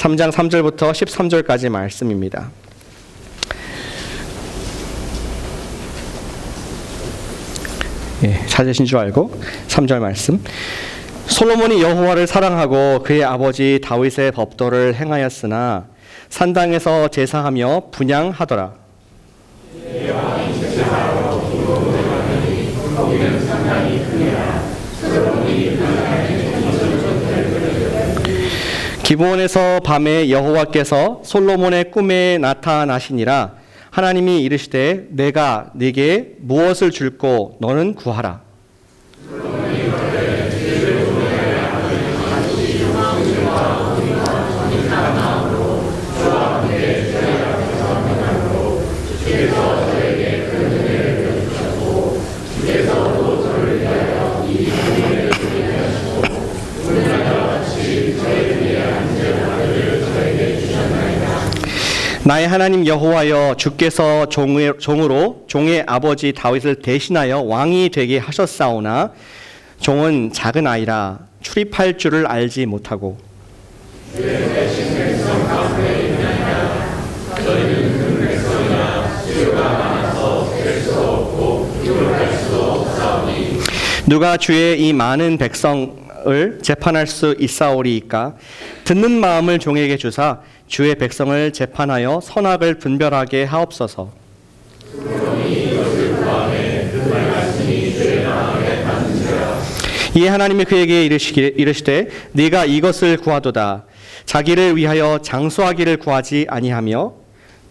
3장 3절부터 13절까지 말씀입니다. 찾으신 줄 알고 3절 말씀. 솔로몬이 여호와를 사랑하고 그의 아버지 다윗의 법도를 행하였으나 산당에서 제사하며 분향하더라. 기브온에서 밤에 여호와께서 솔로몬의 꿈에 나타나시니라. 하나님이 이르시되 내가 네게 무엇을 줄꼬 너는 구하라. 나의 하나님 여호와여, 주께서 종으로 종의 아버지 다윗을 대신하여 왕이 되게 하셨사오나 종은 작은 아이라 출입할 줄을 알지 못하고 누가 주의 이 많은 백성을 재판할 수 있사오리이까. 듣는 마음을 종에게 주사 주의 백성을 재판하여 선악을 분별하게 하옵소서. 이에 하나님이 그에게 이르시되 네가 이것을 구하도다. 자기를 위하여 장수하기를 구하지 아니하며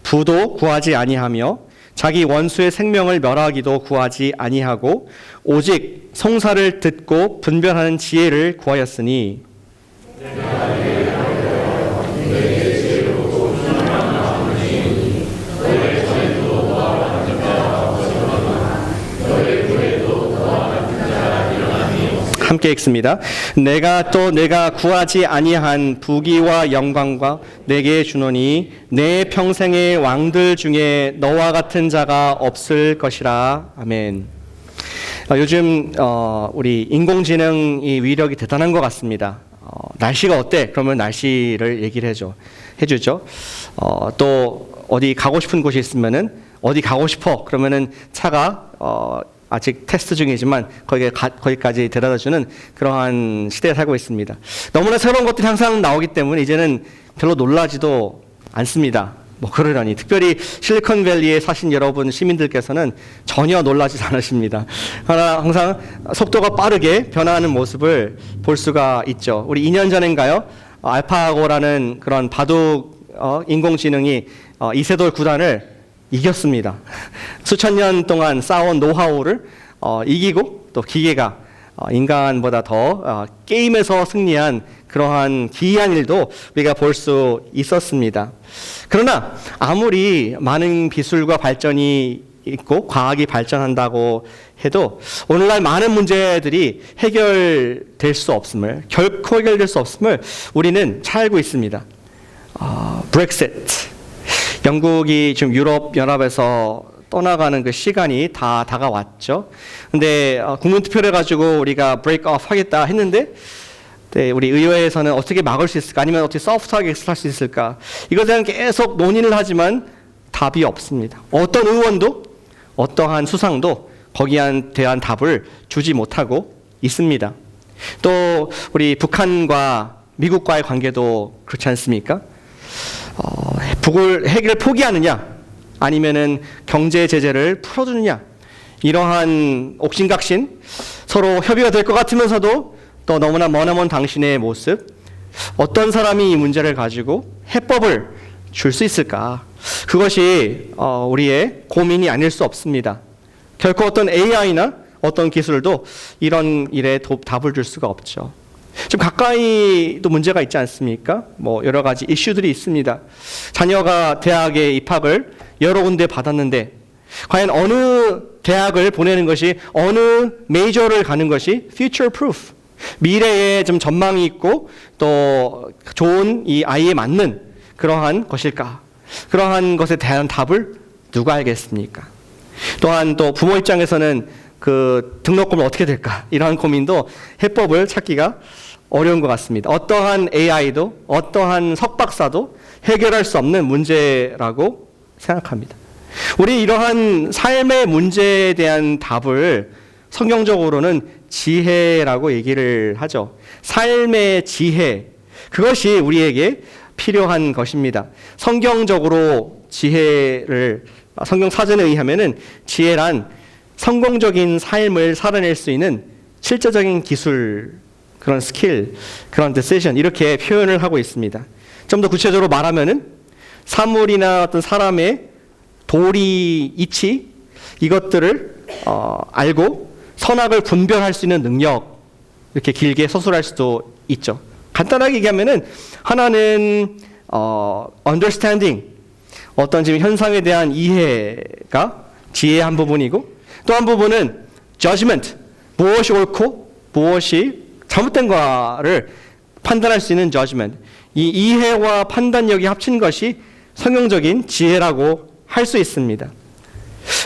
부도 구하지 아니하며 자기 원수의 생명을 멸하기도 구하지 아니하고 오직 송사를 듣고 분별하는 지혜를 구하였으니 함께 읽습니다. 내가 구하지 아니한 부귀와 영광과 내게 주노니 내 평생의 왕들 중에 너와 같은 자가 없을 것이라. 아멘. 요즘 우리 인공지능이 위력이 대단한 것 같습니다. 날씨가 어때? 그러면 날씨를 얘기를 해주죠. 또 어디 가고 싶은 곳이 있으면은 어디 가고 싶어? 그러면은 차가 아직 테스트 중이지만 거기까지 데려다주는 그러한 시대에 살고 있습니다. 너무나 새로운 것들이 항상 나오기 때문에 이제는 별로 놀라지도 않습니다. 그러려니 특별히 실리콘밸리에 사신 여러분 시민들께서는 전혀 놀라지 않으십니다. 그러나 항상 속도가 빠르게 변화하는 모습을 볼 수가 있죠. 우리 2년 전인가요? 알파고라는 그런 바둑 인공지능이 이세돌 구단을 이겼습니다. 수천 년 동안 쌓아온 노하우를 이기고 또 기계가 인간보다 더 게임에서 승리한 그러한 기이한 일도 우리가 볼 수 있었습니다. 그러나 아무리 많은 기술과 발전이 있고 과학이 발전한다고 해도 오늘날 많은 문제들이 해결될 수 없음을, 결코 해결될 수 없음을 우리는 잘 알고 있습니다. 브렉시트, 영국이 지금 유럽 연합에서 떠나가는 그 시간이 다 다가왔죠. 근데 국민투표를 해가지고 우리가 브레이크 오프 하겠다 했는데, 우리 의회에서는 어떻게 막을 수 있을까? 아니면 어떻게 소프트하게 할 수 있을까? 이것에 대한 계속 논의를 하지만 답이 없습니다. 어떤 의원도 어떠한 수상도 거기에 대한 답을 주지 못하고 있습니다. 또 우리 북한과 미국과의 관계도 그렇지 않습니까? 핵을 포기하느냐 아니면은 경제 제재를 풀어주느냐, 이러한 옥신각신, 서로 협의가 될 것 같으면서도 또 너무나 머나먼 당신의 모습, 어떤 사람이 이 문제를 가지고 해법을 줄 수 있을까? 그것이 우리의 고민이 아닐 수 없습니다. 결코 어떤 AI나 어떤 기술도 이런 일에 답을 줄 수가 없죠. 좀 가까이도 문제가 있지 않습니까? 여러 가지 이슈들이 있습니다. 자녀가 대학에 입학을 여러 군데 받았는데 과연 어느 대학을 보내는 것이, 어느 메이저를 가는 것이 future proof, 미래에 좀 전망이 있고 또 좋은 이 아이에 맞는 그러한 것일까? 그러한 것에 대한 답을 누가 알겠습니까? 또한 또 부모 입장에서는 그 등록금을 어떻게 될까? 이러한 고민도 해법을 찾기가 어려운 것 같습니다. 어떠한 AI도 어떠한 석박사도 해결할 수 없는 문제라고 생각합니다. 우리 이러한 삶의 문제에 대한 답을 성경적으로는 지혜라고 얘기를 하죠. 삶의 지혜, 그것이 우리에게 필요한 것입니다. 성경적으로 지혜를, 성경 사전에 의하면은 지혜란 성공적인 삶을 살아낼 수 있는 실제적인 기술, 그런 스킬, 그런 decision, 이렇게 표현을 하고 있습니다. 좀 더 구체적으로 말하면은 사물이나 어떤 사람의 도리, 이치, 이것들을 알고 선악을 분별할 수 있는 능력, 이렇게 길게 서술할 수도 있죠. 간단하게 얘기하면은 하나는 understanding, 어떤 지금 현상에 대한 이해가 지혜의 한 부분이고, 또 한 부분은 judgment, 무엇이 옳고 무엇이 잘못된가를 판단할 수 있는 judgment, 이 이해와 판단력이 합친 것이 성경적인 지혜라고 할 수 있습니다.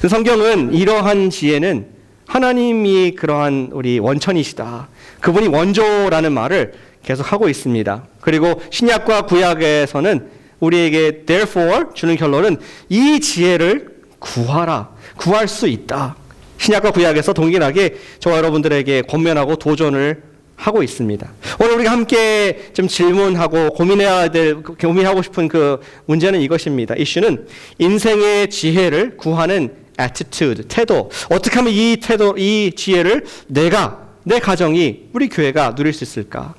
성경은 이러한 지혜는 하나님이 그러한 우리 원천이시다, 그분이 원조라는 말을 계속 하고 있습니다. 그리고 신약과 구약에서는 우리에게 therefore 주는 결론은 이 지혜를 구하라, 구할 수 있다. 신약과 구약에서 동일하게 저와 여러분들에게 권면하고 도전을 하고 있습니다. 오늘 우리가 함께 좀 질문하고 고민하고 싶은 그 문제는 이것입니다. 이슈는 인생의 지혜를 구하는 attitude, 태도. 어떻게 하면 이 지혜를 내 가정이, 우리 교회가 누릴 수 있을까?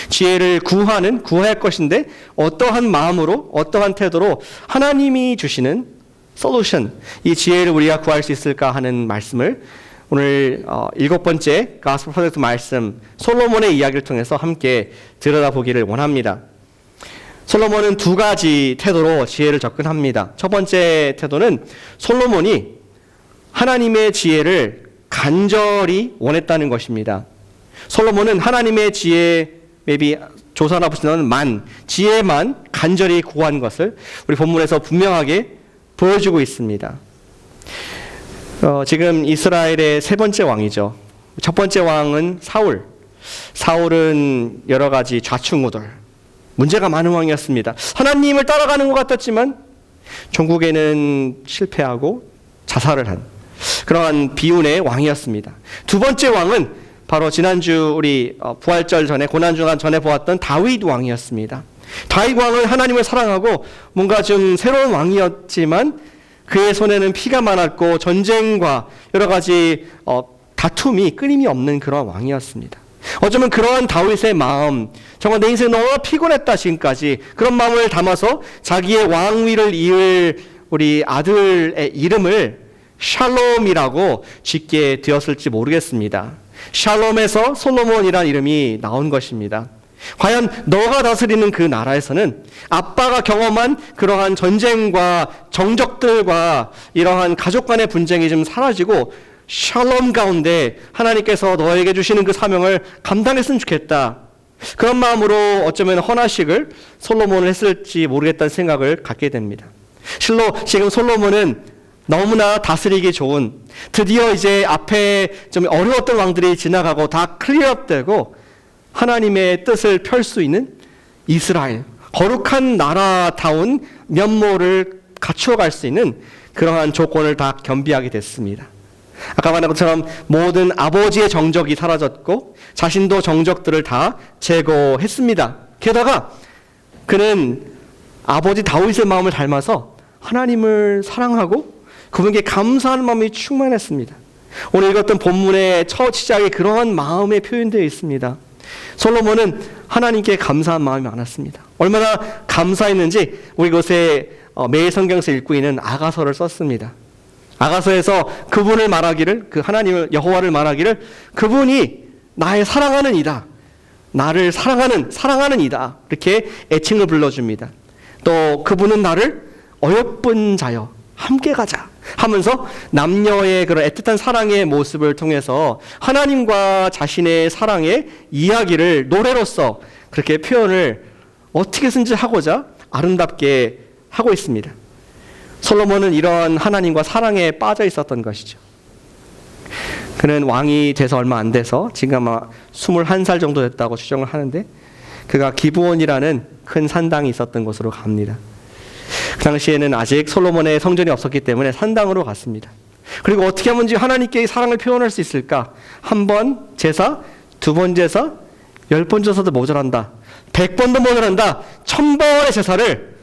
지혜를 구할 것인데 어떠한 마음으로, 어떠한 태도로 하나님이 주시는 솔루션, 이 지혜를 우리가 구할 수 있을까 하는 말씀을 오늘 7번째 가스펠 프로젝트 말씀, 솔로몬의 이야기를 통해서 함께 들여다보기를 원합니다. 솔로몬은 두 가지 태도로 지혜를 접근합니다. 첫 번째 태도는 솔로몬이 하나님의 지혜를 간절히 원했다는 것입니다. 솔로몬은 하나님의 지혜, 조사나 보시면 지혜만 간절히 구한 것을 우리 본문에서 분명하게 보여주고 있습니다. 지금 이스라엘의 세 번째 왕이죠. 첫 번째 왕은 사울. 사울은 여러 가지 좌충우돌, 문제가 많은 왕이었습니다. 하나님을 따라가는 것 같았지만 종국에는 실패하고 자살을 한 그러한 비운의 왕이었습니다. 두 번째 왕은 바로 지난주 우리 부활절 전에, 고난주간 전에 보았던 다윗 왕이었습니다. 다윗 왕은 하나님을 사랑하고 뭔가 좀 새로운 왕이었지만 그의 손에는 피가 많았고 전쟁과 여러 가지 다툼이 끊임이 없는 그런 왕이었습니다. 어쩌면 그러한 다윗의 마음, 정말 내 인생 너무 피곤했다 지금까지, 그런 마음을 담아서 자기의 왕위를 이을 우리 아들의 이름을 샬롬이라고 짓게 되었을지 모르겠습니다. 샬롬에서 솔로몬이라는 이름이 나온 것입니다. 과연 너가 다스리는 그 나라에서는 아빠가 경험한 그러한 전쟁과 정적들과 이러한 가족 간의 분쟁이 좀 사라지고 샬롬 가운데 하나님께서 너에게 주시는 그 사명을 감당했으면 좋겠다. 그런 마음으로 어쩌면 헌화식을 솔로몬을 했을지 모르겠다는 생각을 갖게 됩니다. 실로 지금 솔로몬은 너무나 다스리기 좋은, 드디어 이제 앞에 좀 어려웠던 왕들이 지나가고 다 클리어되고 하나님의 뜻을 펼 수 있는 이스라엘, 거룩한 나라다운 면모를 갖추어갈 수 있는 그러한 조건을 다 겸비하게 됐습니다. 아까 말한 것처럼 모든 아버지의 정적이 사라졌고 자신도 정적들을 다 제거했습니다. 게다가 그는 아버지 다윗의 마음을 닮아서 하나님을 사랑하고 그분께 감사하는 마음이 충만했습니다. 오늘 읽었던 본문의 첫 시작에 그러한 마음에 표현되어 있습니다. 솔로몬은 하나님께 감사한 마음이 많았습니다. 얼마나 감사했는지 우리 곳에 매일 성경에서 읽고 있는 아가서를 썼습니다. 아가서에서 그분을 말하기를, 그 하나님을, 여호와를 말하기를, 그분이 나의 사랑하는 이다, 나를 사랑하는 이다, 이렇게 애칭을 불러줍니다. 또 그분은 나를 어여쁜 자여 함께 가자 하면서 남녀의 그런 애틋한 사랑의 모습을 통해서 하나님과 자신의 사랑의 이야기를 노래로서 그렇게 표현을 어떻게든지 하고자 아름답게 하고 있습니다. 솔로몬은 이런 하나님과 사랑에 빠져 있었던 것이죠. 그는 왕이 돼서 얼마 안 돼서 지금 아마 21살 정도 됐다고 추정을 하는데 그가 기브온이라는 큰 산당이 있었던 곳으로 갑니다. 그 당시에는 아직 솔로몬의 성전이 없었기 때문에 산당으로 갔습니다. 그리고 어떻게 하면 하나님께 사랑을 표현할 수 있을까? 한 번 제사, 두 번 제사, 10번 제사도 모자란다. 100번도 모자란다. 1000번의 제사를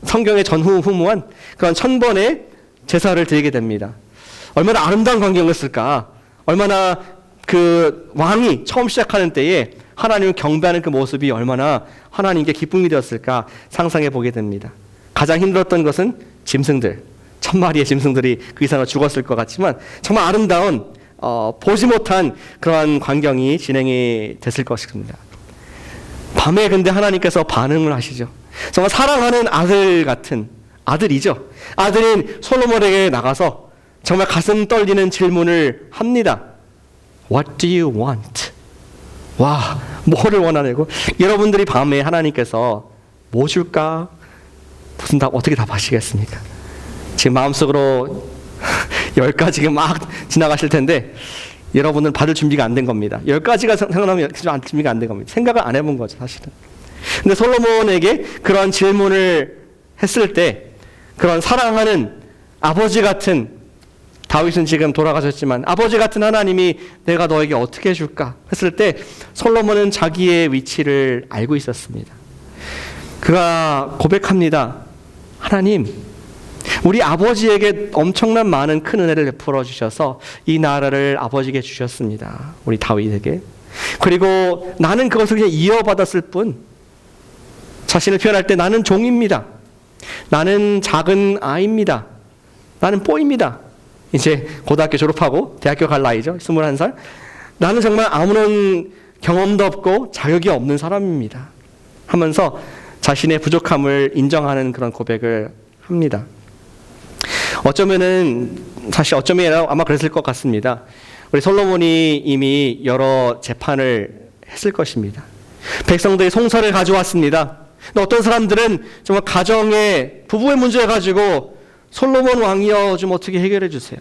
성경에 전후무한 그런 1000번의 제사를 드리게 됩니다. 얼마나 아름다운 광경이었을까? 얼마나 그 왕이 처음 시작하는 때에 하나님을 경배하는 그 모습이 얼마나 하나님께 기쁨이 되었을까 상상해 보게 됩니다. 가장 힘들었던 것은 짐승들, 1000마리의 짐승들이 그 이상으로 죽었을 것 같지만 정말 아름다운 보지 못한 그러한 광경이 진행이 됐을 것입니다. 밤에 근데 하나님께서 반응을 하시죠. 정말 사랑하는 아들 같은 아들이죠. 아들인 솔로몬에게 나가서 정말 가슴 떨리는 질문을 합니다. What do you want? 와, 뭐를 원하냐고. 여러분들이 밤에 하나님께서 뭐 줄까? 무슨 답, 어떻게 답하시겠습니까? 지금 마음속으로 10가지가 막 지나가실 텐데 여러분은 받을 준비가 안 된 겁니다. 10가지가 생각나면 준비가 안 된 겁니다. 생각을 안 해본 거죠, 사실은. 근데 솔로몬에게 그런 질문을 했을 때 그런 사랑하는 아버지 같은 다윗은 지금 돌아가셨지만 아버지 같은 하나님이 내가 너에게 어떻게 해줄까 했을 때 솔로몬은 자기의 위치를 알고 있었습니다. 그가 고백합니다. 하나님, 우리 아버지에게 엄청난 많은 큰 은혜를 베풀어 주셔서 이 나라를 아버지에게 주셨습니다. 우리 다윗에게. 그리고 나는 그것을 그냥 이어받았을 뿐 자신을 표현할 때 나는 종입니다. 나는 작은 아이입니다. 나는 뽀입니다. 이제 고등학교 졸업하고 대학교 갈 나이죠. 21살. 나는 정말 아무런 경험도 없고 자격이 없는 사람입니다. 하면서 자신의 부족함을 인정하는 그런 고백을 합니다. 어쩌면은 사실 어쩌면 아마 그랬을 것 같습니다. 우리 솔로몬이 이미 여러 재판을 했을 것입니다. 백성들이 송사를 가져왔습니다. 근데 어떤 사람들은 정말 가정의 부부의 문제 가지고 솔로몬 왕이여 좀 어떻게 해결해 주세요.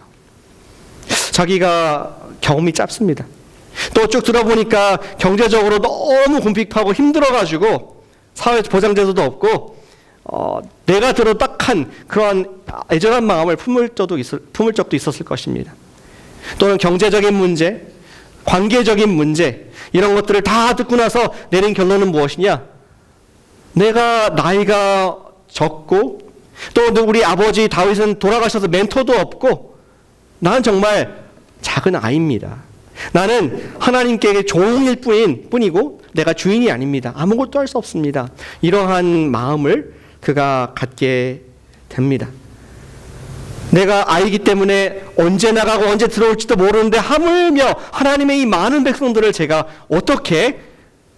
자기가 경험이 짧습니다. 또 쭉 들어보니까 경제적으로 너무 궁핍하고 힘들어가지고 사회 보장제도도 없고 내가 들어 딱한 그러한 애절한 마음을 품을 적도 있었을 것입니다. 또는 경제적인 문제, 관계적인 문제 이런 것들을 다 듣고 나서 내린 결론은 무엇이냐? 내가 나이가 적고 또 우리 아버지 다윗은 돌아가셔서 멘토도 없고 나는 정말 작은 아이입니다. 나는 하나님께 종일 뿐이고 내가 주인이 아닙니다. 아무것도 할 수 없습니다. 이러한 마음을 그가 갖게 됩니다. 내가 아이기 때문에 언제 나가고 언제 들어올지도 모르는데 하물며 하나님의 이 많은 백성들을 제가 어떻게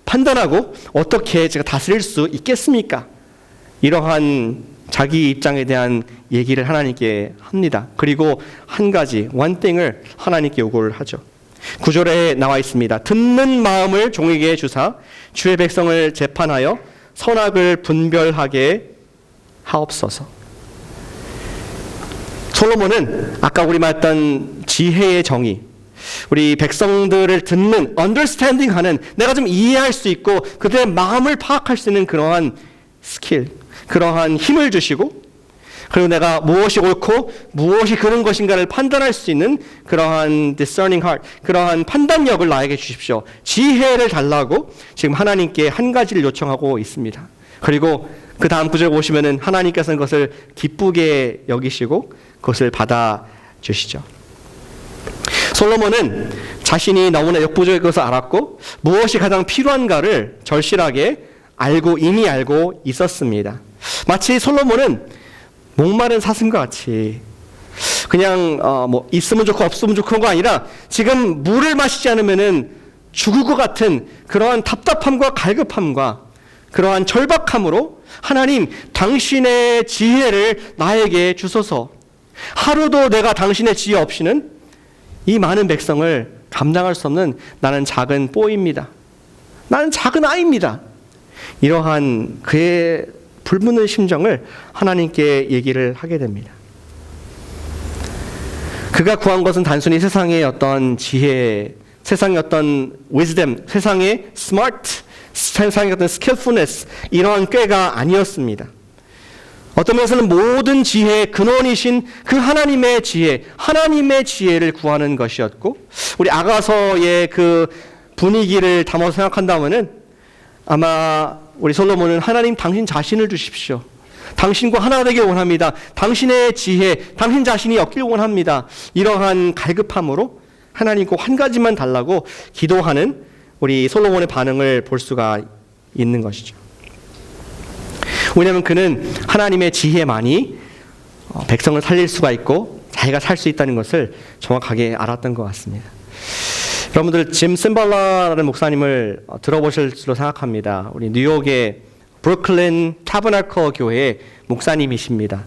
판단하고 어떻게 제가 다스릴 수 있겠습니까? 이러한 자기 입장에 대한 얘기를 하나님께 합니다. 그리고 한 가지, one thing을 하나님께 요구를 하죠. 9절에 나와 있습니다. 듣는 마음을 종에게 주사 주의 백성을 재판하여 선악을 분별하게 하옵소서. 솔로몬은 아까 우리 말했던 지혜의 정의, 우리 백성들을 듣는, understanding 하는, 내가 좀 이해할 수 있고 그들의 마음을 파악할 수 있는 그러한 스킬, 그러한 힘을 주시고 그리고 내가 무엇이 옳고 무엇이 그른 것인가를 판단할 수 있는 그러한 discerning heart, 그러한 판단력을 나에게 주십시오. 지혜를 달라고 지금 하나님께 한 가지를 요청하고 있습니다. 그리고 그 다음 구절 보시면은 하나님께서는 그것을 기쁘게 여기시고 그것을 받아주시죠. 솔로몬은 자신이 너무나 역부족의 것을 알았고 무엇이 가장 필요한가를 절실하게 이미 알고 있었습니다. 마치 솔로몬은 목마른 사슴과 같이 그냥 뭐 있으면 좋고 없으면 좋고 그런 거 아니라 지금 물을 마시지 않으면은 죽을 것 같은 그러한 답답함과 갈급함과 그러한 절박함으로 하나님 당신의 지혜를 나에게 주소서. 하루도 내가 당신의 지혜 없이는 이 많은 백성을 감당할 수 없는 나는 작은 뽀입니다. 나는 작은 아이입니다. 이러한 그의 불붙는 심정을 하나님께 얘기를 하게 됩니다. 그가 구한 것은 단순히 세상의 어떤 지혜, 세상의 어떤 wisdom, 세상의 smart, 세상의 어떤 skillfulness, 이러한 꾀가 아니었습니다. 어떤 면에서는 모든 지혜의 근원이신 그 하나님의 지혜, 하나님의 지혜를 구하는 것이었고, 우리 아가서의 그 분위기를 담아서 생각한다면은 아마 우리 솔로몬은 하나님 당신 자신을 주십시오. 당신과 하나 되길 원합니다. 당신의 지혜, 당신 자신이 얻길 원합니다. 이러한 갈급함으로 하나님 꼭 한 가지만 달라고 기도하는 우리 솔로몬의 반응을 볼 수가 있는 것이죠. 왜냐하면 그는 하나님의 지혜만이 백성을 살릴 수가 있고 자기가 살 수 있다는 것을 정확하게 알았던 것 같습니다. 여러분들 짐 심발라라는 목사님을 들어보실 줄로 생각합니다. 우리 뉴욕의 브루클린 타버나클 교회의 목사님이십니다.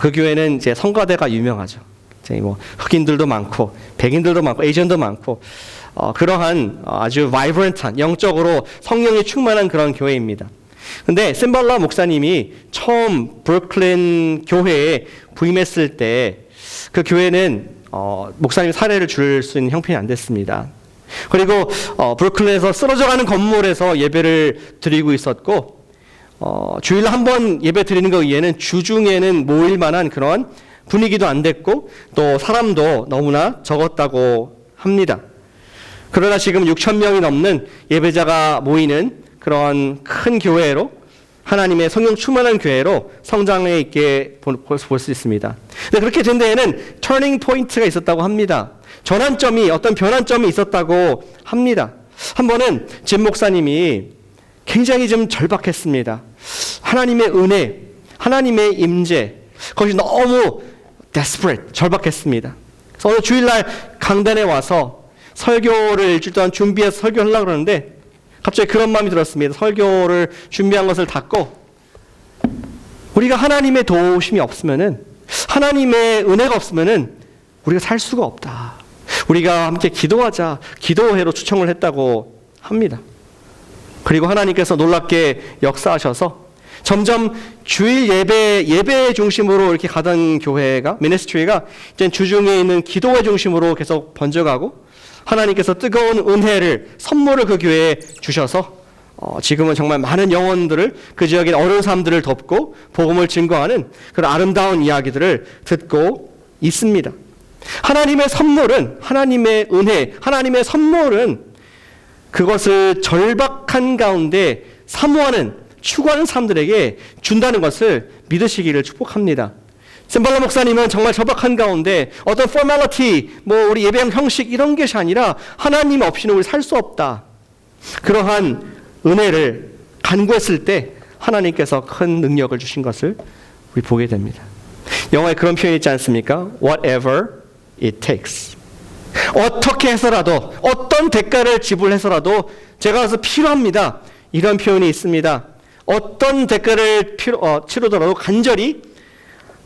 그 교회는 이제 성가대가 유명하죠. 이제 뭐 흑인들도 많고 백인들도 많고 에이전도 많고 그러한 아주 바이브런트한 영적으로 성령이 충만한 그런 교회입니다. 근데 심발라 목사님이 처음 브루클린 교회에 부임했을 때 그 교회는 목사님 사례를 줄 수 있는 형편이 안 됐습니다. 그리고 브루클린에서 쓰러져가는 건물에서 예배를 드리고 있었고 주일에 한 번 예배 드리는 것 외에는 주중에는 모일 만한 그런 분위기도 안 됐고 또 사람도 너무나 적었다고 합니다. 그러나 지금 6천 명이 넘는 예배자가 모이는 그런 큰 교회로 하나님의 성령 충만한 교회로 성장해 있게 볼 수 있습니다. 근데 그렇게 된 데에는 터닝 포인트가 있었다고 합니다. 전환점이 어떤 변환점이 있었다고 합니다. 한 번은 짐 목사님이 굉장히 좀 절박했습니다. 하나님의 은혜, 하나님의 임재, 그것이 너무 desperate, 절박했습니다. 그래서 어느 주일날 강단에 와서 설교를 일주일 동안 준비해서 설교하려고 그러는데 갑자기 그런 마음이 들었습니다. 설교를 준비한 것을 닫고 우리가 하나님의 도우심이 없으면은, 하나님의 은혜가 없으면은 우리가 살 수가 없다. 우리가 함께 기도하자, 기도회로 초청을 했다고 합니다. 그리고 하나님께서 놀랍게 역사하셔서 점점 주일 예배 중심으로 이렇게 가던 교회가, 미니스트리가 이제 주중에 있는 기도회 중심으로 계속 번져가고 하나님께서 뜨거운 은혜를, 선물을 그 교회에 주셔서 지금은 정말 많은 영혼들을, 그 지역의 어려운 사람들을 돕고 복음을 증거하는 그런 아름다운 이야기들을 듣고 있습니다. 하나님의 선물은, 하나님의 은혜, 하나님의 선물은 그것을 절박한 가운데 사모하는, 추구하는 사람들에게 준다는 것을 믿으시기를 축복합니다. 심발라 목사님은 정말 절박한 가운데 어떤 포멀리티, 뭐 우리 예배형 형식 이런 것이 아니라 하나님 없이는 우리 살 수 없다. 그러한 은혜를 간구했을 때 하나님께서 큰 능력을 주신 것을 우리 보게 됩니다. 영어에 그런 표현이 있지 않습니까? Whatever it takes. 어떻게 해서라도, 어떤 대가를 지불해서라도 제가 와서 필요합니다. 이런 표현이 있습니다. 어떤 대가를 치르더라도 간절히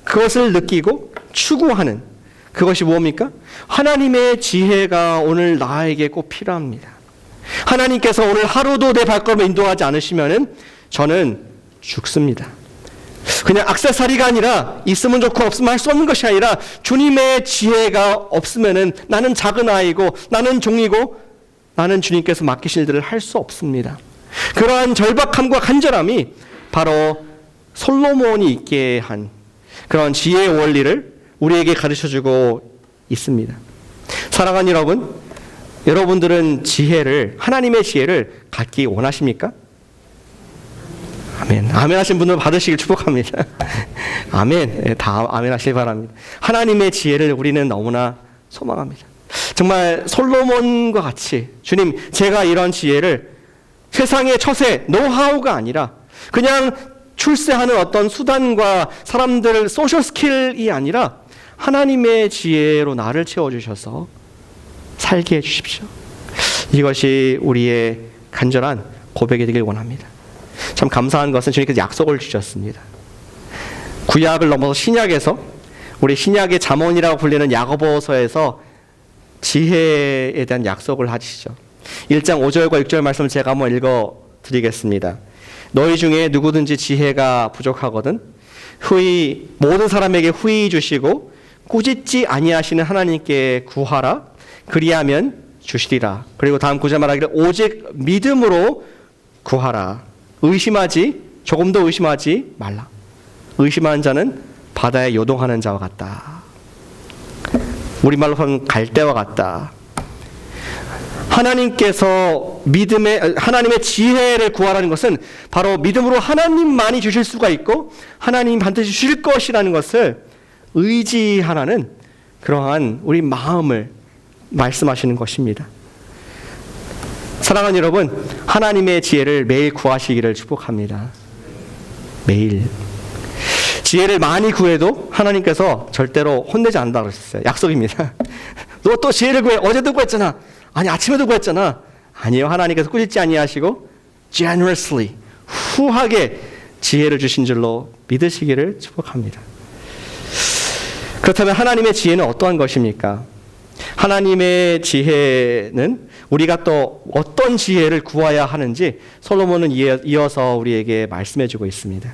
그것을 느끼고 추구하는 그것이 무엇입니까? 하나님의 지혜가 오늘 나에게 꼭 필요합니다. 하나님께서 오늘 하루도 내 발걸음을 인도하지 않으시면은 저는 죽습니다. 그냥 액세서리가 아니라 있으면 좋고 없으면 할 수 없는 것이 아니라 주님의 지혜가 없으면은 나는 작은 아이고 나는 종이고 나는 주님께서 맡기신 일들을 할 수 없습니다. 그러한 절박함과 간절함이 바로 솔로몬이 있게 한 그런 지혜의 원리를 우리에게 가르쳐주고 있습니다. 사랑하는 여러분, 여러분들은 지혜를, 하나님의 지혜를 갖기 원하십니까? 아멘. 아멘 하신 분들 받으시길 축복합니다. 아멘. 다 아멘 하시기 바랍니다. 하나님의 지혜를 우리는 너무나 소망합니다. 정말 솔로몬과 같이 주님, 제가 이런 지혜를 세상의 처세, 노하우가 아니라 그냥 출세하는 어떤 수단과 사람들 소셜 스킬이 아니라 하나님의 지혜로 나를 채워주셔서 살게 해주십시오. 이것이 우리의 간절한 고백이 되길 원합니다. 참 감사한 것은 주님께서 약속을 주셨습니다. 구약을 넘어서 신약에서, 우리 신약의 잠언이라고 불리는 야고보서에서 지혜에 대한 약속을 하시죠. 1장 5절과 6절 말씀 제가 한번 읽어드리겠습니다. 너희 중에 누구든지 지혜가 부족하거든 모든 사람에게 후히 주시고 꾸짖지 아니하시는 하나님께 구하라. 그리하면 주시리라. 그리고 다음 구절 말하기를 오직 믿음으로 구하라. 조금도 의심하지 말라. 의심하는 자는 바다에 요동하는 자와 같다. 우리말로는 갈대와 같다. 하나님의 지혜를 구하라는 것은 바로 믿음으로 하나님만이 주실 수가 있고 하나님 반드시 주실 것이라는 것을 의지하라는 그러한 우리 마음을 말씀하시는 것입니다. 사랑하는 여러분, 하나님의 지혜를 매일 구하시기를 축복합니다. 매일. 지혜를 많이 구해도 하나님께서 절대로 혼내지 않는다 그러셨어요. 약속입니다. 너 또 지혜를 구해. 어제도 구했잖아. 아니, 아침에도 구했잖아. 아니요. 하나님께서 꾸짖지 아니하시고 generously, 후하게 지혜를 주신 줄로 믿으시기를 축복합니다. 그렇다면 하나님의 지혜는 어떠한 것입니까? 하나님의 지혜는 우리가 또 어떤 지혜를 구해야 하는지 솔로몬은 이어서 우리에게 말씀해 주고 있습니다.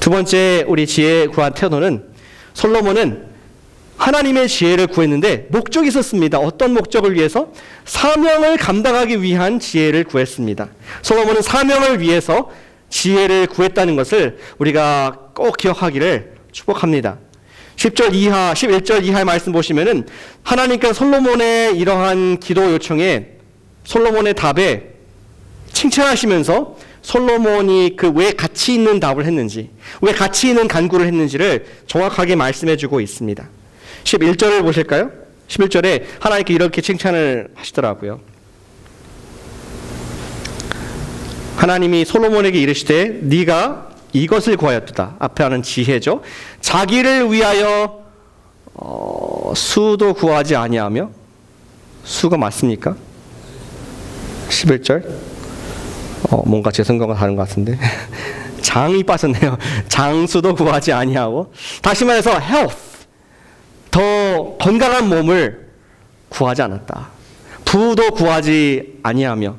두 번째 우리 지혜 구한 태도는 솔로몬은 하나님의 지혜를 구했는데 목적이 있었습니다. 어떤 목적을 위해서? 사명을 감당하기 위한 지혜를 구했습니다. 솔로몬은 사명을 위해서 지혜를 구했다는 것을 우리가 꼭 기억하기를 축복합니다. 10절 이하, 11절 이하의 말씀 보시면은 하나님께서 솔로몬의 이러한 기도 요청에 솔로몬의 답에 칭찬하시면서 솔로몬이 그 왜 가치 있는 답을 했는지, 왜 가치 있는 간구를 했는지를 정확하게 말씀해 주고 있습니다. 11절을 보실까요? 11절에 하나님께 이렇게 칭찬을 하시더라고요. 하나님이 솔로몬에게 이르시되 네가 이것을 구하였도다. 앞에 하는 지혜죠. 자기를 위하여 수도 구하지 아니하며, 수가 맞습니까? 11절 뭔가 제 생각과 다른 것 같은데 장이 빠졌네요. 장수도 구하지 아니하고, 다시 말해서 health, 더 건강한 몸을 구하지 않았다. 부도 구하지 아니하며,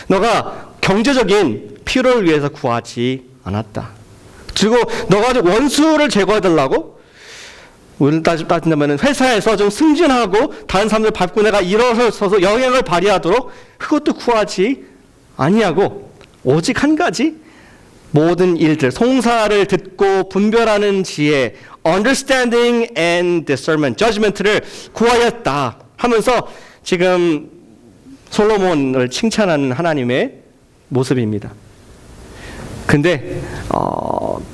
너가 경제적인 필요를 위해서 구하지 않았다. 그리고 너가 원수를 제거해달라고, 오늘 따진다면 회사에서 좀 승진하고 다른 사람들 밟고 내가 일어서서 영향을 발휘하도록 그것도 구하지 아니하고, 오직 한 가지, 모든 일들, 송사를 듣고 분별하는 지혜, understanding and discernment, judgment를 구하였다 하면서 지금 솔로몬을 칭찬하는 하나님의 모습입니다. 근데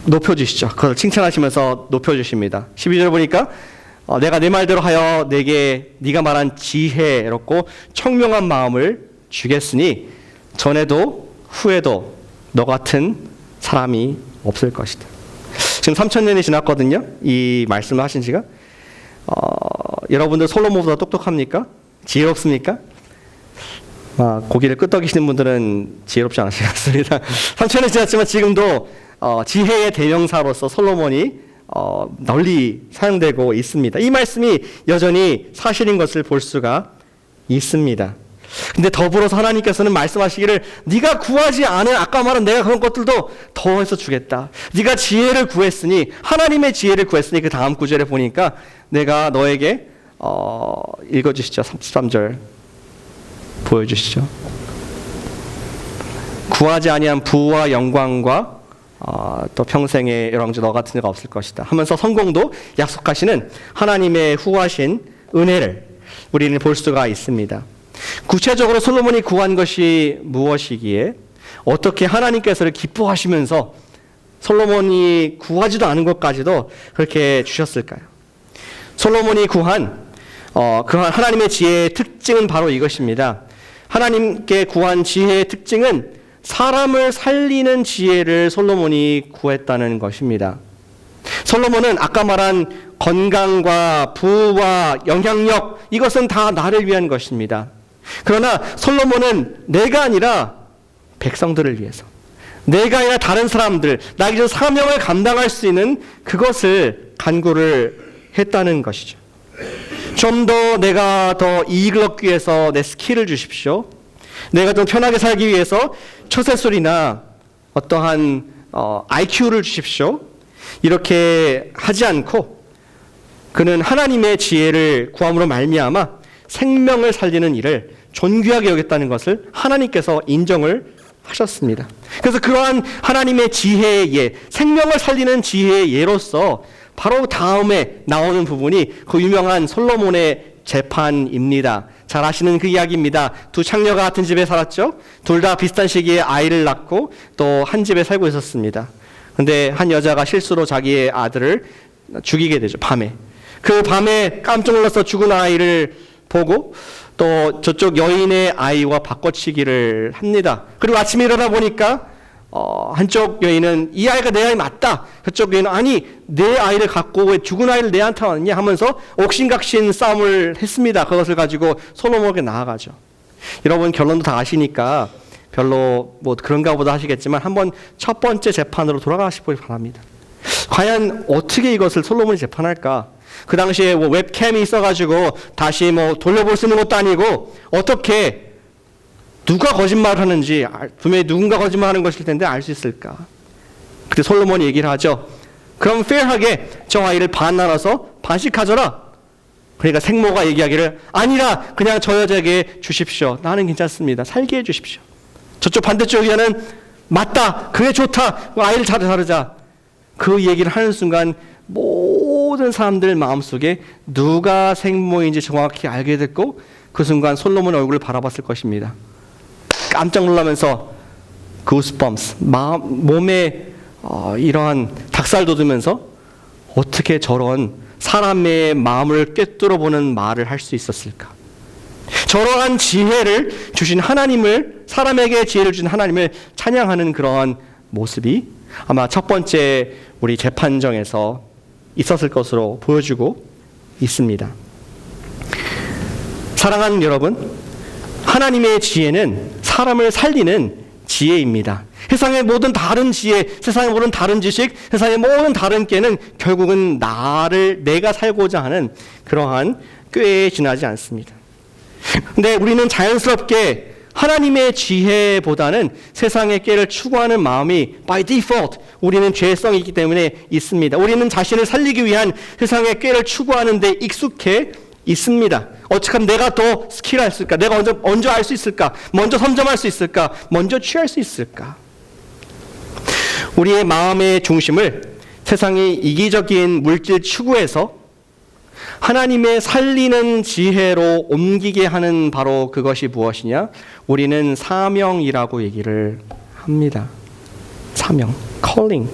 높여주시죠. 그걸 칭찬하시면서 높여주십니다. 12절 보니까 내가 내 말대로 하여 내게 네가 말한 지혜롭고 청명한 마음을 주겠으니 전에도 후에도 너 같은 사람이 없을 것이다. 지금 3000년이 지났거든요. 이 말씀을 하신 지가. 여러분들 솔로몬보다 똑똑합니까? 지혜롭습니까? 고기를 끄덕이시는 분들은 지혜롭지 않으시겠습니다. 3000년이 지났지만 지금도 지혜의 대명사로서 솔로몬이 널리 사용되고 있습니다. 이 말씀이 여전히 사실인 것을 볼 수가 있습니다. 근데 더불어서 하나님께서는 말씀하시기를 네가 구하지 않은 아까 말한 내가 그런 것들도 더해서 주겠다. 네가 지혜를 구했으니, 하나님의 지혜를 구했으니, 그 다음 구절에 보니까 내가 너에게 읽어주시죠. 33절 보여주시죠. 구하지 아니한 부와 영광과 또 평생의 여랑주 너 같은 애가 없을 것이다 하면서 성공도 약속하시는 하나님의 후하신 은혜를 우리는 볼 수가 있습니다. 구체적으로 솔로몬이 구한 것이 무엇이기에 어떻게 하나님께서를 기뻐하시면서 솔로몬이 구하지도 않은 것까지도 그렇게 주셨을까요? 솔로몬이 구한 그러한 하나님의 지혜의 특징은 바로 이것입니다. 하나님께 구한 지혜의 특징은 사람을 살리는 지혜를 솔로몬이 구했다는 것입니다. 솔로몬은 아까 말한 건강과 부와 영향력, 이것은 다 나를 위한 것입니다. 그러나 솔로몬은 내가 아니라 백성들을 위해서, 내가 아니라 다른 사람들, 나에게 준 사명을 감당할 수 있는 그것을 간구를 했다는 것이죠. 좀 더 내가 더 이익을 얻기 위해서 내 스킬을 주십시오. 내가 좀 편하게 살기 위해서 처세술이나 어떠한 IQ를 주십시오. 이렇게 하지 않고 그는 하나님의 지혜를 구함으로 말미암아 생명을 살리는 일을 존귀하게 여겼다는 것을 하나님께서 인정을 하셨습니다. 그래서 그러한 하나님의 지혜의 예, 생명을 살리는 지혜의 예로서 바로 다음에 나오는 부분이 그 유명한 솔로몬의 재판입니다. 잘 아시는 그 이야기입니다. 두 창녀가 같은 집에 살았죠. 둘 다 비슷한 시기에 아이를 낳고 또 한 집에 살고 있었습니다. 근데 한 여자가 실수로 자기의 아들을 죽이게 되죠. 밤에. 그 밤에 깜짝 놀라서 죽은 아이를 보고 또 저쪽 여인의 아이와 바꿔치기를 합니다. 그리고 아침에 일어나 보니까 한쪽 여인은 이 아이가 내 아이 맞다. 그쪽 여인은 아니 내 아이를 갖고 왜 죽은 아이를 내한테 왔냐 하면서 옥신각신 싸움을 했습니다. 그것을 가지고 솔로몬에게 나아가죠. 여러분 결론도 다 아시니까 별로 뭐 그런가 보다 하시겠지만 한번 첫 번째 재판으로 돌아가시기 바랍니다. 과연 어떻게 이것을 솔로몬이 재판할까? 그 당시에 뭐 웹캠이 있어가지고 다시 뭐 돌려볼 수 있는 것도 아니고 어떻게 누가 거짓말을 하는지 분명히 누군가 거짓말하는 것일 텐데 알 수 있을까? 그때 솔로몬이 얘기를 하죠. 그럼 페어하게 저 아이를 반 나눠서 반씩 가져라. 그러니까 생모가 얘기하기를 아니라 그냥 저 여자에게 주십시오. 나는 괜찮습니다. 살게 해 주십시오. 저쪽 반대쪽 의견은 맞다. 그게 좋다. 아이를 자르자. 그 얘기를 하는 순간 모든 사람들 마음속에 누가 생모인지 정확히 알게 됐고 그 순간 솔로몬의 얼굴을 바라봤을 것입니다. 깜짝 놀라면서 goosebumps, 몸에 이러한 닭살 돋으면서 어떻게 저런 사람의 마음을 꿰뚫어 보는 말을 할 수 있었을까? 저러한 지혜를 주신 하나님을, 사람에게 지혜를 주신 하나님을 찬양하는 그러한 모습이 아마 첫 번째 우리 재판정에서 있었을 것으로 보여주고 있습니다. 사랑하는 여러분, 하나님의 지혜는 사람을 살리는 지혜입니다. 세상의 모든 다른 지혜, 세상의 모든 다른 지식, 세상의 모든 다른 꾀는 결국은 내가 살고자 하는 그러한 꾀에 지나지 않습니다. 근데 우리는 자연스럽게 하나님의 지혜보다는 세상의 꾀를 추구하는 마음이 by default 우리는 죄성이 있기 때문에 있습니다. 우리는 자신을 살리기 위한 세상의 꾀를 추구하는 데 익숙해 있습니다. 어떻게 하면 내가 더 스킬할 수 있을까? 내가 먼저 알 수 있을까? 먼저 선점할 수 있을까? 먼저 취할 수 있을까? 우리의 마음의 중심을 세상의 이기적인 물질 추구에서 하나님의 살리는 지혜로 옮기게 하는 바로 그것이 무엇이냐? 우리는 사명이라고 얘기를 합니다. 사명, calling.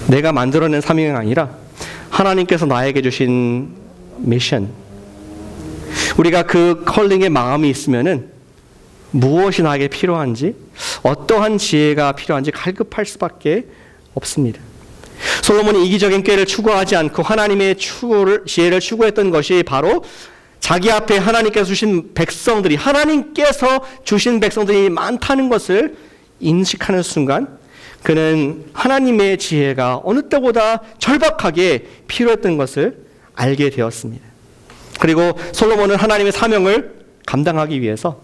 내가 만들어낸 사명이 아니라 하나님께서 나에게 주신 미션. 우리가 그 컬링의 마음이 있으면은 무엇이 나에게 필요한지, 어떠한 지혜가 필요한지 갈급할 수밖에 없습니다. 솔로몬이 이기적인 꾀를 추구하지 않고 하나님의 지혜를 추구했던 것이 바로 자기 앞에 하나님께서 주신 백성들이, 하나님께서 주신 백성들이 많다는 것을 인식하는 순간 그는 하나님의 지혜가 어느 때보다 절박하게 필요했던 것을 알게 되었습니다. 그리고 솔로몬은 하나님의 사명을 감당하기 위해서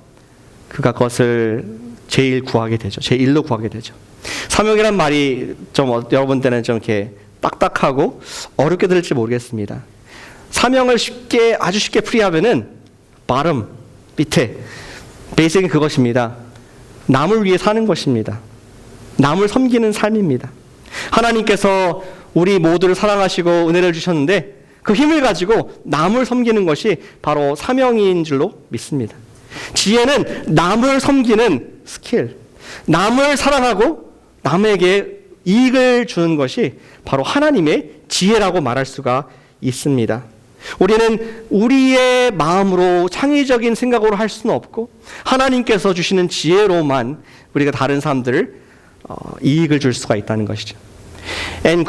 그가 그것을 제일 구하게 되죠. 제1로 구하게 되죠. 사명이란 말이 좀 여러분들은 좀 이렇게 딱딱하고 어렵게 들릴지 모르겠습니다. 사명을 아주 쉽게 풀이하면은 bottom, 밑에 베이직은 그것입니다. 남을 위해 사는 것입니다. 남을 섬기는 삶입니다. 하나님께서 우리 모두를 사랑하시고 은혜를 주셨는데 그 힘을 가지고 남을 섬기는 것이 바로 사명인 줄로 믿습니다. 지혜는 남을 섬기는 스킬, 남을 사랑하고 남에게 이익을 주는 것이 바로 하나님의 지혜라고 말할 수가 있습니다. 우리는 우리의 마음으로 창의적인 생각으로 할 수는 없고 하나님께서 주시는 지혜로만 우리가 다른 사람들을 이익을 줄 수가 있다는 것이죠. 앤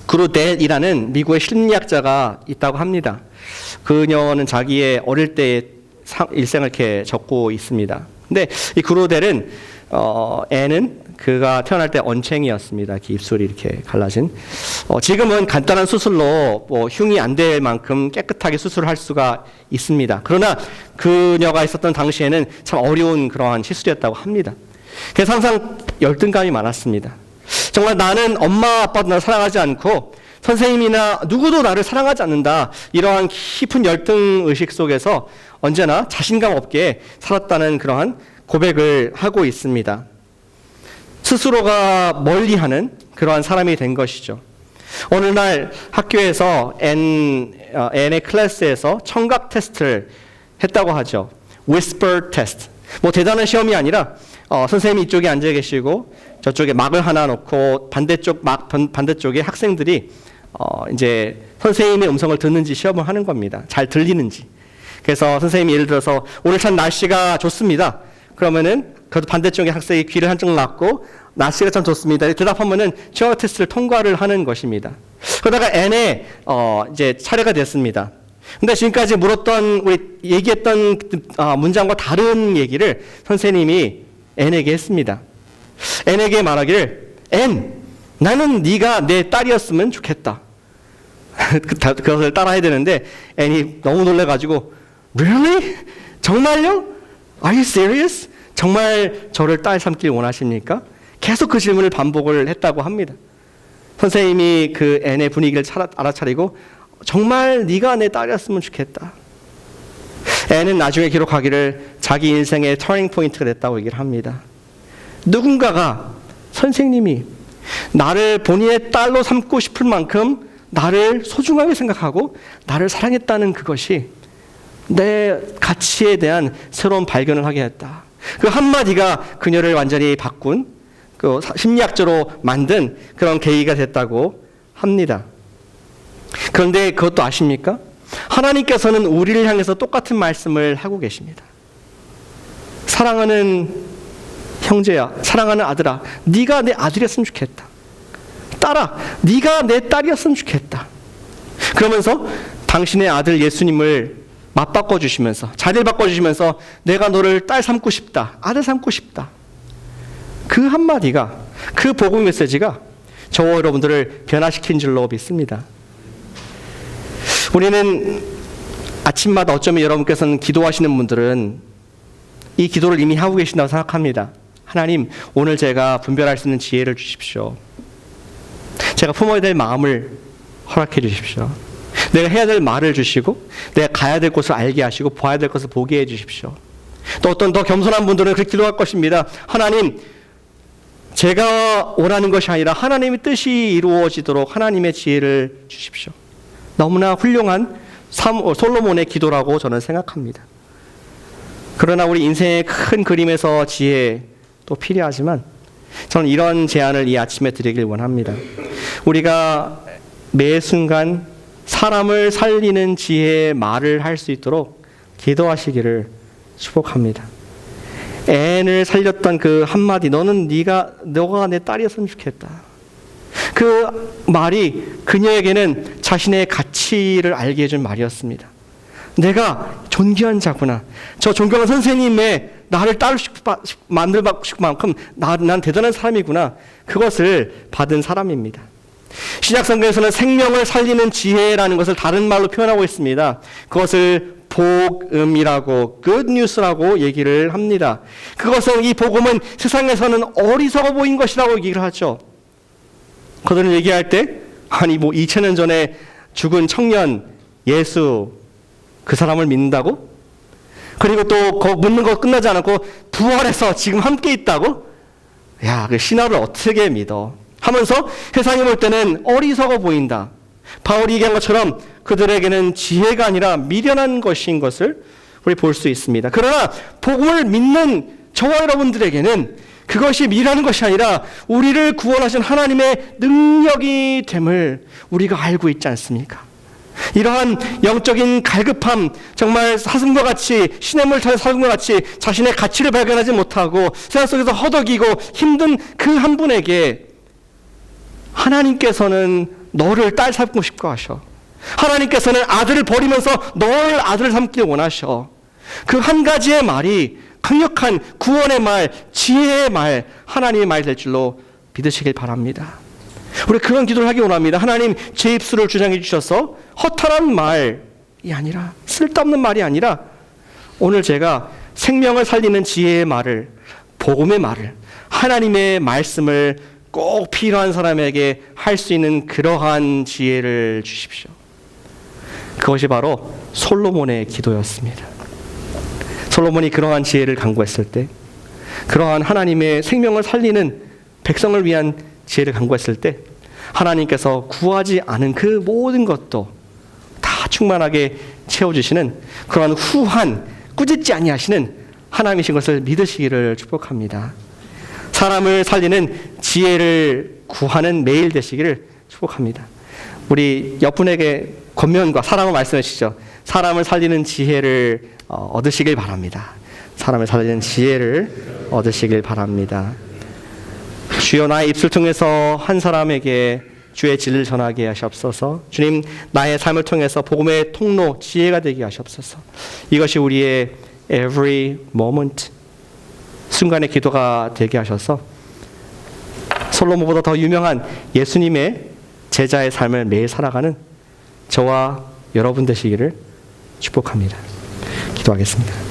그루덴이라는 미국의 심리학자가 있다고 합니다. 그녀는 자기의 어릴 때의 일생을 이렇게 적고 있습니다. 근데 이 그루델은 애는 그가 태어날 때 언챙이였습니다. 이렇게 입술이 이렇게 갈라진. 지금은 간단한 수술로 흉이 안 될 만큼 깨끗하게 수술을 할 수가 있습니다. 그러나 그녀가 있었던 당시에는 참 어려운 그러한 시술이었다고 합니다. 그래서 항상 열등감이 많았습니다. 정말 나는 엄마 아빠도 나를 사랑하지 않고 선생님이나 누구도 나를 사랑하지 않는다. 이러한 깊은 열등의식 속에서 언제나 자신감 없게 살았다는 그러한 고백을 하고 있습니다. 스스로가 멀리하는 그러한 사람이 된 것이죠. 어느 날 학교에서 N의 클래스에서 청각 테스트를 했다고 하죠. Whisper 테스트. 뭐 대단한 시험이 아니라 선생님이 이쪽에 앉아 계시고 저쪽에 막을 하나 놓고 반대쪽에 학생들이 이제 선생님의 음성을 듣는지 시험을 하는 겁니다. 잘 들리는지. 그래서 선생님이 예를 들어서 오늘 참 날씨가 좋습니다. 그러면은 그 반대쪽에 학생이 귀를 한쪽 놨고 날씨가 참 좋습니다. 대답하면은 청각 테스트를 통과를 하는 것입니다. 그러다가 N의 이제 차례가 됐습니다. 근데 지금까지 얘기했던 문장과 다른 얘기를 선생님이 N에게 했습니다. N에게 말하기를 N, 나는 네가 내 딸이었으면 좋겠다. 그것을 따라해야 되는데 N이 너무 놀라가지고 Really? 정말요? Are you serious? 정말 저를 딸 삼길 원하십니까? 계속 그 질문을 반복을 했다고 합니다. 선생님이 그 N의 분위기를 알아차리고 정말 네가 내 딸이었으면 좋겠다. N은 나중에 기록하기를 자기 인생의 터닝 포인트가 됐다고 얘기를 합니다. 누군가가 선생님이 나를 본인의 딸로 삼고 싶을 만큼 나를 소중하게 생각하고 나를 사랑했다는 그것이 내 가치에 대한 새로운 발견을 하게 했다. 그 한마디가 그녀를 완전히 바꾼 그 심리학적으로 만든 그런 계기가 됐다고 합니다. 그런데 그것도 아십니까? 하나님께서는 우리를 향해서 똑같은 말씀을 하고 계십니다. 사랑하는 형제야, 사랑하는 아들아, 네가 내 아들이었으면 좋겠다. 딸아, 네가 내 딸이었으면 좋겠다. 그러면서 당신의 아들 예수님을 맞바꿔 주시면서, 자리를 바꿔주시면서 내가 너를 딸 삼고 싶다, 아들 삼고 싶다. 그 한마디가, 그 복음 메시지가 저와 여러분들을 변화시킨 줄로 믿습니다. 우리는 아침마다 어쩌면 여러분께서는 기도하시는 분들은 이 기도를 이미 하고 계신다고 생각합니다. 하나님, 오늘 제가 분별할 수 있는 지혜를 주십시오. 제가 품어야 될 마음을 허락해 주십시오. 내가 해야 될 말을 주시고 내가 가야 될 곳을 알게 하시고 보아야 될 것을 보게 해 주십시오. 또 어떤 더 겸손한 분들은 그렇게 기도할 것입니다. 하나님, 제가 원하는 것이 아니라 하나님의 뜻이 이루어지도록 하나님의 지혜를 주십시오. 너무나 훌륭한 솔로몬의 기도라고 저는 생각합니다. 그러나 우리 인생의 큰 그림에서 지혜도 필요하지만 저는 이런 제안을 이 아침에 드리길 원합니다. 우리가 매 순간 사람을 살리는 지혜의 말을 할 수 있도록 기도하시기를 축복합니다. N을 살렸던 그 한마디, 너가 내 딸이었으면 좋겠다. 그 말이 그녀에게는 자신의 가치를 알게 해준 말이었습니다. 내가 존귀한 자구나. 저 존경한 선생님의 나를 딸로 만들 만큼 난 대단한 사람이구나. 그것을 받은 사람입니다. 신약성경에서는 생명을 살리는 지혜라는 것을 다른 말로 표현하고 있습니다. 그것을 복음이라고, good news라고 얘기를 합니다. 그것은, 이 복음은 세상에서는 어리석어 보인 것이라고 얘기를 하죠. 그들은 얘기할 때, 아니 2000년 전에 죽은 청년 예수, 그 사람을 믿는다고? 그리고 또 묻는 거 끝나지 않았고 부활해서 지금 함께 있다고? 야, 그 신화를 어떻게 믿어? 하면서 세상이 볼 때는 어리석어 보인다. 바울이 얘기한 것처럼 그들에게는 지혜가 아니라 미련한 것인 것을 우리 볼 수 있습니다. 그러나 복음을 믿는 저와 여러분들에게는 그것이 미련한 것이 아니라 우리를 구원하신 하나님의 능력이 됨을 우리가 알고 있지 않습니까? 이러한 영적인 갈급함, 정말 사슴과 같이, 시냇물 타는 사슴과 같이 자신의 가치를 발견하지 못하고 세상 속에서 허덕이고 힘든 그 한 분에게 하나님께서는 너를 딸 삼고 싶어 하셔. 하나님께서는 아들을 버리면서 널 아들 삼길 원하셔. 그 한 가지의 말이 강력한 구원의 말, 지혜의 말, 하나님의 말이 될 줄로 믿으시길 바랍니다. 우리 그런 기도를 하기 원합니다. 하나님, 제 입술을 주장해 주셔서 허탈한 말이 아니라, 쓸데없는 말이 아니라 오늘 제가 생명을 살리는 지혜의 말을, 복음의 말을, 하나님의 말씀을 꼭 필요한 사람에게 할 수 있는 그러한 지혜를 주십시오. 그것이 바로 솔로몬의 기도였습니다. 솔로몬이 그러한 지혜를 간구했을 때, 그러한 하나님의 생명을 살리는 백성을 위한 지혜를 간구했을 때, 하나님께서 구하지 않은 그 모든 것도 다 충만하게 채워주시는 그러한 후한, 꾸짖지 아니하시는 하나님이신 것을 믿으시기를 축복합니다. 사람을 살리는 지혜를 구하는 매일 되시기를 축복합니다. 우리 옆분에게 권면과 사랑을 말씀해 주시죠. 사람을 살리는 지혜를 얻으시길 바랍니다. 사람을 살리는 지혜를 얻으시길 바랍니다. 주여, 나의 입술 통해서 한 사람에게 주의 진리를 전하게 하시옵소서. 주님, 나의 삶을 통해서 복음의 통로, 지혜가 되게 하시옵소서. 이것이 우리의 every moment, 순간의 기도가 되게 하셔서 솔로몬보다 더 유명한 예수님의 제자의 삶을 매일 살아가는 저와 여러분 되시기를 축복합니다. 기도하겠습니다.